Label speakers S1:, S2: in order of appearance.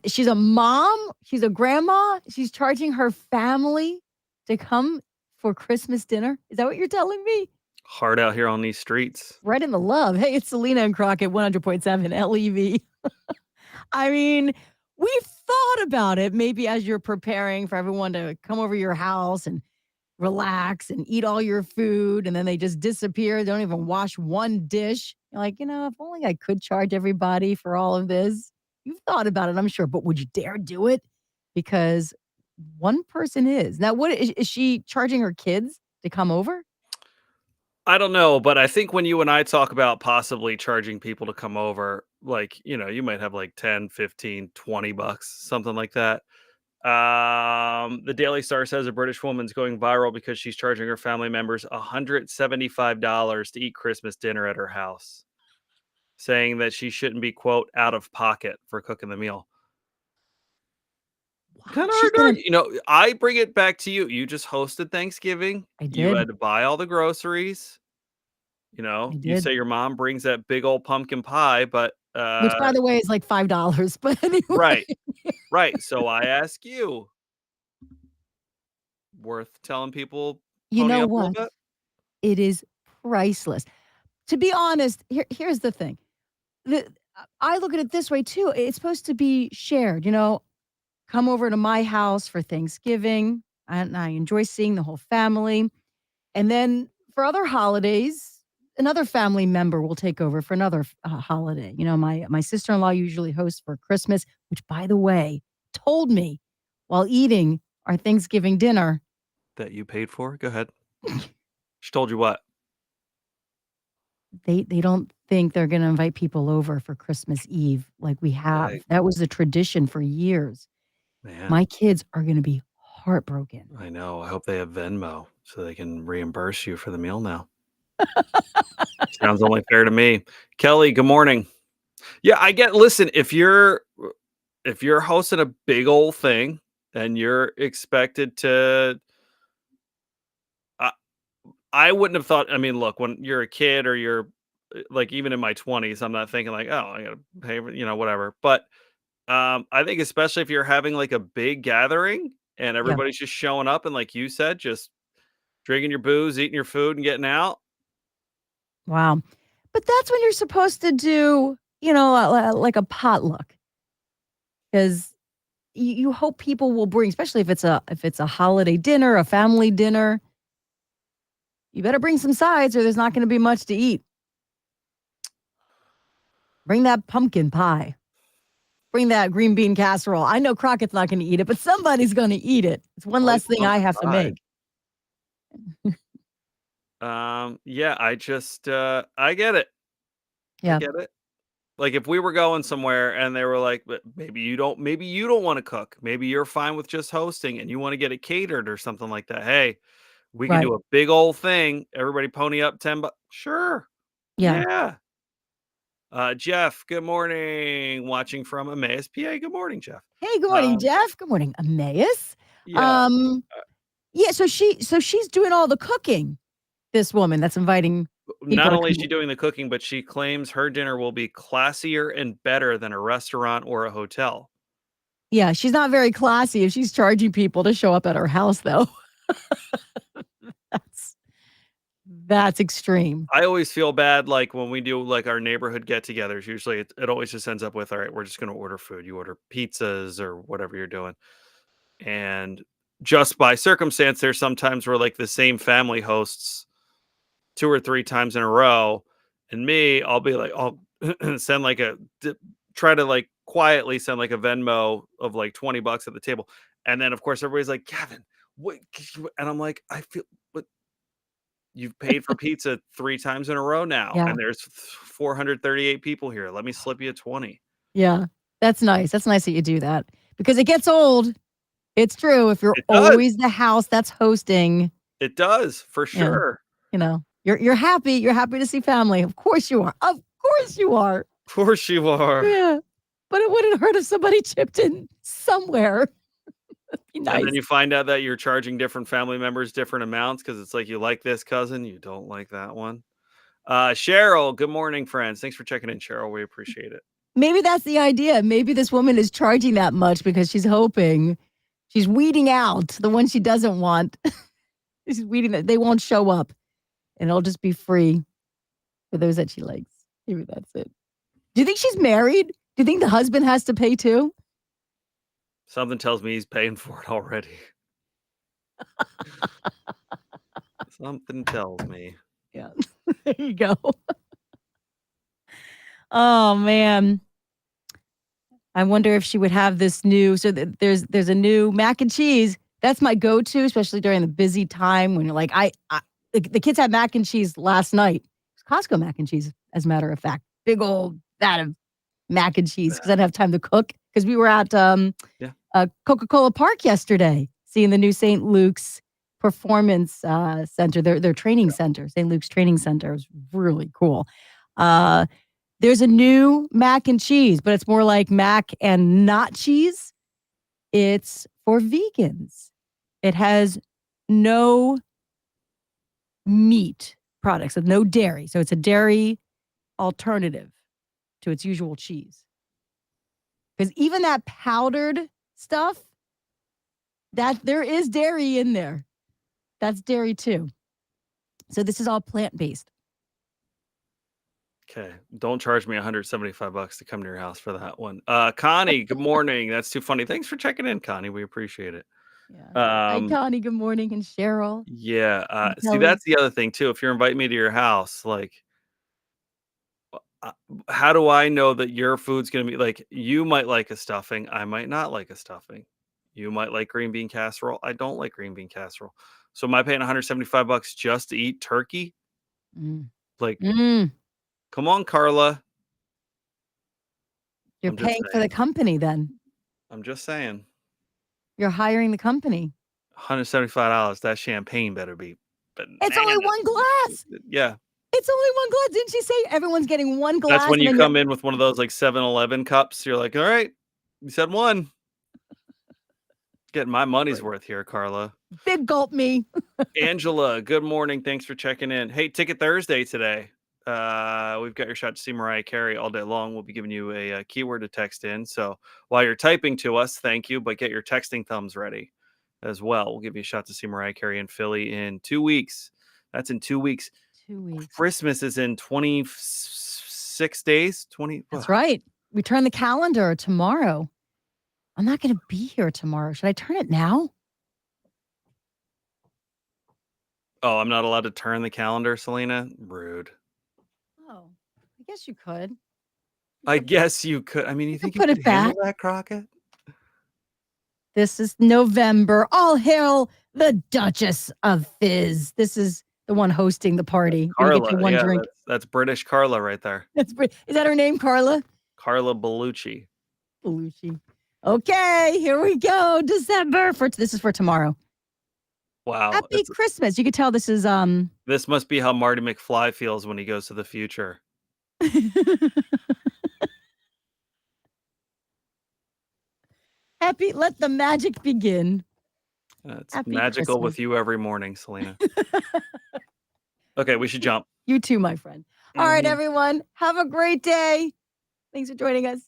S1: she's a mom, she's a grandma, she's charging her family to come for Christmas dinner. Is that what you're telling me?
S2: Hard out here on these streets.
S1: Right in the love. Hey, it's Selena and Crockett, 100.7 LEV. I mean, we've thought about it maybe as you're preparing for everyone to come over your house and relax and eat all your food, and then they just disappear. They don't even wash one dish. You're like, if only I could charge everybody for all of this. You've thought about it, I'm sure, but would you dare do it? Because one person is. Now, what is she charging her kids to come over?
S2: I don't know, but I think when you and I talk about possibly charging people to come over, like, you might have like 10, 15, $20, something like that. The Daily Star says a British woman's going viral because she's charging her family members $175 to eat Christmas dinner at her house, saying that she shouldn't be, quote, out of pocket for cooking the meal.
S1: Wow,
S2: Kind of
S1: she's
S2: hard to
S1: gonna.
S2: argue. I bring it back to you. You just hosted Thanksgiving.
S1: I
S2: You
S1: did.
S2: had to buy all the groceries.
S1: I
S2: You
S1: did.
S2: say your mom brings that big old pumpkin pie, but
S1: Which, by the way, is like $5. But anyway,
S2: right, right. So I ask you, worth telling people
S1: you
S2: pony
S1: know
S2: up a little
S1: what?
S2: bit?
S1: It is priceless. To be honest, here's the thing. The I look at it this way too. It's supposed to be shared, come over to my house for Thanksgiving, and I enjoy seeing the whole family. And then for other holidays, another family member will take over for another holiday. My sister-in-law usually hosts for Christmas, which, by the way, told me while eating our Thanksgiving dinner.
S2: That you paid for? Go ahead. She told you what?
S1: They don't think they're gonna invite people over for Christmas Eve like we
S2: Like,
S1: have. That was a tradition for years.
S2: man,
S1: My kids are gonna be heartbroken.
S2: I know. I hope they have Venmo so they can reimburse you for the meal now. Sounds only fair to me. Kelly, good morning. Yeah, listen, if you're hosting a big old thing and you're expected to I I wouldn't have thought. I mean, look, when you're a kid or you're like even in my 20s, I'm not thinking like, "Oh, I got to pay for, whatever." But I think especially if you're having like a big gathering and
S1: Yeah.
S2: everybody's just showing up and like you said, just drinking your booze, eating your food and getting out.
S1: Wow. But that's when you're supposed to do, like a potluck, 'cause you hope people will bring, especially if it's a holiday dinner, a family dinner, you better bring some sides or there's not gonna be much to eat. Bring that pumpkin pie. Bring that green bean casserole. I know Crockett's not gonna eat it, but somebody's gonna eat it. It's one
S2: I like
S1: less
S2: the
S1: thing I
S2: pumpkin
S1: have to
S2: pie.
S1: make.
S2: Yeah, I get it. I
S1: Yeah.
S2: get it. Like if we were going somewhere and they were like, "But maybe you don't want to cook. Maybe you're fine with just hosting and you want to get it catered or something like that. Hey, we can
S1: Right.
S2: do a big old thing. Everybody pony up 10 bucks. Sure.
S1: Yeah.
S2: Yeah. Jeff, good morning. Watching from Emmaus, PA. Good morning, Jeff.
S1: Hey, good morning,
S2: Um,
S1: Jeff. Good morning, Emmaus.
S2: yeah.
S1: Um, yeah, so she's doing all the cooking, this woman that's inviting people
S2: Not
S1: to
S2: only is
S1: come.
S2: she doing the cooking, but she claims her dinner will be classier and better than a restaurant or a hotel.
S1: Yeah, she's not very classy if she's charging people to show up at her house, though. That's that's extreme.
S2: I always feel bad, like, when we do, like, our neighborhood get-togethers, usually it always just ends up with, "Alright, we're just gonna order food." You order pizzas or whatever you're doing, and just by circumstance, there's sometimes where, like, the same family hosts 2 or 3 times in a row, and I'll be like I'll send, like, try to, like, quietly send, like, a Venmo of, like, $20 at the table, and then, of course, everybody's like, "Gavin, what," and I'm like, "I feel but you've paid for pizza 3 times in a row now,
S1: Yeah.
S2: and there's 438 people here. Let me slip you a 20."
S1: Yeah. That's nice. That's nice that you do that because it gets old. It's true. If you're
S2: It does.
S1: always the house that's hosting,
S2: It does, for
S1: yeah,
S2: sure.
S1: you're happy. You're happy to see family. Of course you are. Of course you are.
S2: Of course you are.
S1: Yeah. But it wouldn't hurt if somebody chipped in somewhere. Be
S2: And then
S1: nice.
S2: you find out that you're charging different family members different amounts because it's like, you like this cousin, you don't like that one. Cheryl, good morning, friends. Thanks for checking in, Cheryl. We appreciate it.
S1: Maybe that's the idea. Maybe this woman is charging that much because she's hoping she's weeding out the one she doesn't want. She's weeding that they won't show up, and it'll just be free for those that she likes. Maybe that's it. Do you think she's married? Do you think the husband has to pay too?
S2: Something tells me he's paying for it already. Something tells me.
S1: Yeah. There you go. Oh man. I wonder if she would have this new there's a new mac and cheese. That's my go-to, especially during the busy time when you're like, the kids had mac and cheese last night. It's Costco mac and cheese, as a matter of fact. Big old vat of mac and cheese because I didn't have time to cook. Because we were at
S2: Yeah.
S1: Coca-Cola Park yesterday, seeing the new St. Luke's Performance Center, their training center, St. Luke's Training Center. It was really cool. There's a new mac and cheese, but it's more like mac and not cheese. It's for vegans. It has no meat products, so no dairy. So it's a dairy alternative to its usual cheese. Because even that powdered stuff, that there is dairy in there. That's dairy too. So this is all plant-based.
S2: Okay. Don't charge me $175 to come to your house for that one. Connie, good morning. That's too funny. Thanks for checking in, Connie. We appreciate it.
S1: Yeah. Hi, Connie. Good morning. And Cheryl.
S2: Yeah.
S1: And
S2: See,
S1: Kelly.
S2: that's the other thing too. If you're inviting me to your house, like, how do I know that your food's gonna be like? You might like a stuffing. I might not like a stuffing. You might like green bean casserole. I don't like green bean casserole. So am I paying $175 just to eat turkey?
S1: Mm.
S2: Like,
S1: Mm.
S2: come on, Carla.
S1: You're
S2: I'm just
S1: paying for the
S2: saying.
S1: company then.
S2: I'm just saying.
S1: You're hiring the company.
S2: $175. That champagne better be
S1: It's only
S2: bananas.
S1: one glass.
S2: Yeah.
S1: It's only one glass. Didn't she say everyone's getting one glass?
S2: That's when
S1: and
S2: you
S1: then
S2: come in with one of those like 7-Eleven cups. You're like, all right, you said one. Getting my money's worth here, Carla.
S1: Big gulp me.
S2: Angela, good morning. Thanks for checking in. Hey, Ticket Thursday today. We've got your shot to see Mariah Carey all day long. We'll be giving you a keyword to text in. So while you're typing to us, thank you, but get your texting thumbs ready as well. We'll give you a shot to see Mariah Carey in Philly in 2 weeks. That's in 2 weeks.
S1: 2 weeks.
S2: Christmas is in 26 days. 20.
S1: That's right. We turn the calendar tomorrow. I'm not going to be here tomorrow. Should I turn it now?
S2: Oh, I'm not allowed to turn the calendar, Selena? Rude.
S1: Oh, I guess you could.
S2: I guess you could. I mean, you think you
S1: put
S2: could
S1: it back.
S2: handle that, Crockett?
S1: This is November. All hail the Duchess of Fizz. This is the one hosting the party.
S2: Carla,
S1: You get your one drink.
S2: That's British Carla right there.
S1: Is that her name, Carla?
S2: Carla Bellucci.
S1: Bellucci. Okay, here we go. December. This is for tomorrow.
S2: Wow.
S1: Happy Christmas. You could tell this is
S2: This must be how Marty McFly feels when he goes to the future.
S1: Let the magic begin.
S2: It's
S1: Happy
S2: magical
S1: Christmas.
S2: with you every morning, Selena. Okay, we should jump.
S1: You too, my friend. All right, everyone. Have a great day. Thanks for joining us.